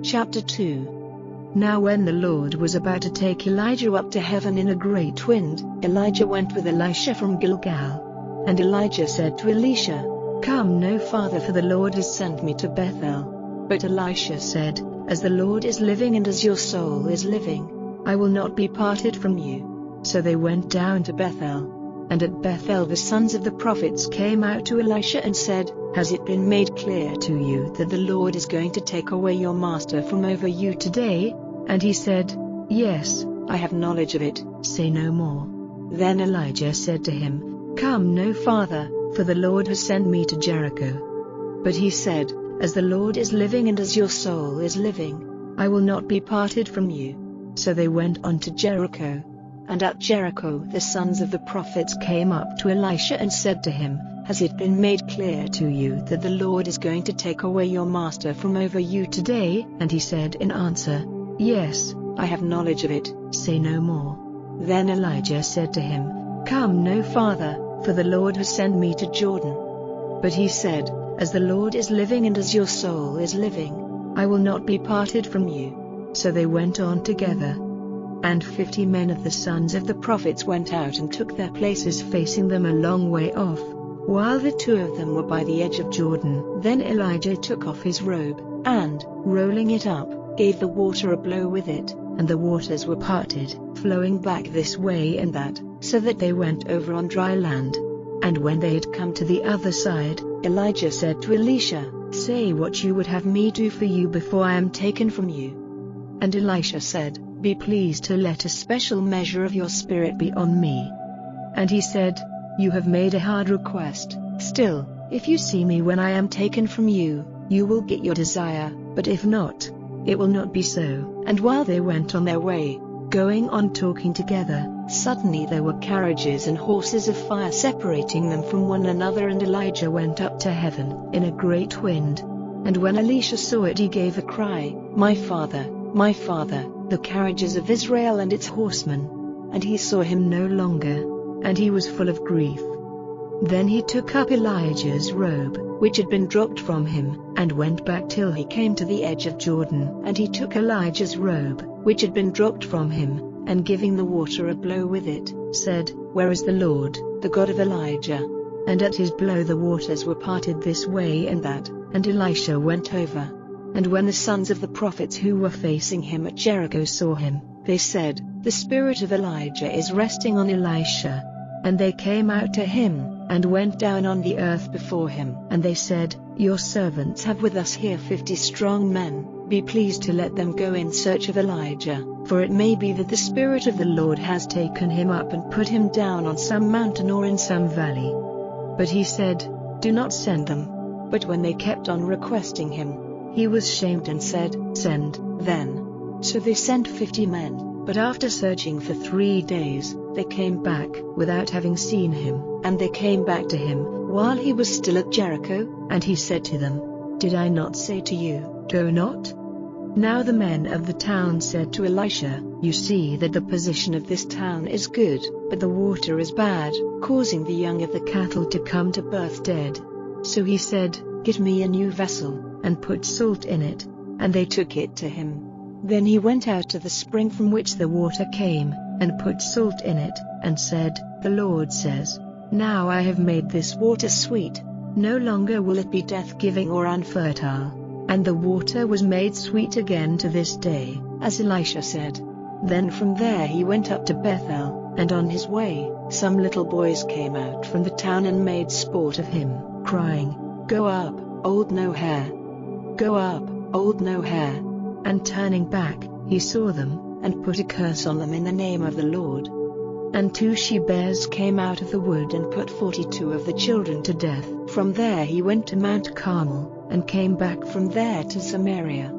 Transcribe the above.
Chapter 2. Now when the Lord was about to take Elijah up to heaven in a great wind, Elijah went with Elisha from Gilgal. And Elijah said to Elisha, "Come no farther, for the Lord has sent me to Bethel." But Elisha said, "As the Lord is living and as your soul is living, I will not be parted from you." So they went down to Bethel. And at Bethel the sons of the prophets came out to Elisha and said, "Has it been made clear to you that the Lord is going to take away your master from over you today?" And he said, "Yes, I have knowledge of it, say no more." Then Elijah said to him, "Come no farther, for the Lord has sent me to Jericho." But he said, "As the Lord is living and as your soul is living, I will not be parted from you." So they went on to Jericho. And at Jericho the sons of the prophets came up to Elisha and said to him, "Has it been made clear to you that the Lord is going to take away your master from over you today?" And he said in answer, "Yes, I have knowledge of it, say no more." Then Elijah said to him, "Come no farther, for the Lord has sent me to Jordan." But he said, "As the Lord is living and as your soul is living, I will not be parted from you." So they went on together. And 50 men of the sons of the prophets went out and took their places facing them a long way off, while the 2 of them were by the edge of Jordan. Then Elijah took off his robe, and, rolling it up, gave the water a blow with it, and the waters were parted, flowing back this way and that, so that they went over on dry land. And when they had come to the other side, Elijah said to Elisha, "Say what you would have me do for you before I am taken from you." And Elisha said, "Be pleased to let a special measure of your spirit be on me." And he said, "You have made a hard request. Still, if you see me when I am taken from you, you will get your desire, but if not, it will not be so." And while they went on their way, going on talking together, suddenly there were carriages and horses of fire separating them from one another, and Elijah went up to heaven in a great wind. And when Elisha saw it, he gave a cry, my father, the carriages of Israel and its horsemen." And he saw him no longer, and he was full of grief. Then he took up Elijah's robe, which had been dropped from him, and went back till he came to the edge of Jordan. And he took Elijah's robe, which had been dropped from him, and giving the water a blow with it, said, "Where is the Lord, the God of Elijah?" And at his blow the waters were parted this way and that, and Elisha went over. And when the sons of the prophets who were facing him at Jericho saw him, they said, "The spirit of Elijah is resting on Elisha." And they came out to him, and went down on the earth before him. And they said, "Your servants have with us here 50 strong men, be pleased to let them go in search of Elijah, for it may be that the Spirit of the Lord has taken him up and put him down on some mountain or in some valley." But he said, "Do not send them." But when they kept on requesting him, he was shamed and said, "Send, then." So they sent 50 men, but after searching for 3 days, they came back without having seen him. And they came back to him while he was still at Jericho, and he said to them, "Did I not say to you, go not?" Now the men of the town said to Elisha, "You see that the position of this town is good, but the water is bad, causing the young of the cattle to come to birth dead." So he said, "Get me a new vessel, and put salt in it." And they took it to him. Then he went out to the spring from which the water came, and put salt in it, and said, "The Lord says, now I have made this water sweet. No longer will it be death-giving or unfertile." And the water was made sweet again to this day, as Elisha said. Then from there he went up to Bethel, and on his way, some little boys came out from the town and made sport of him, crying, "Go up, old no hair! Go up, old no hair!" And turning back, he saw them, and put a curse on them in the name of the Lord. And 2 she-bears came out of the wood and put 42 of the children to death. From there he went to Mount Carmel, and came back from there to Samaria.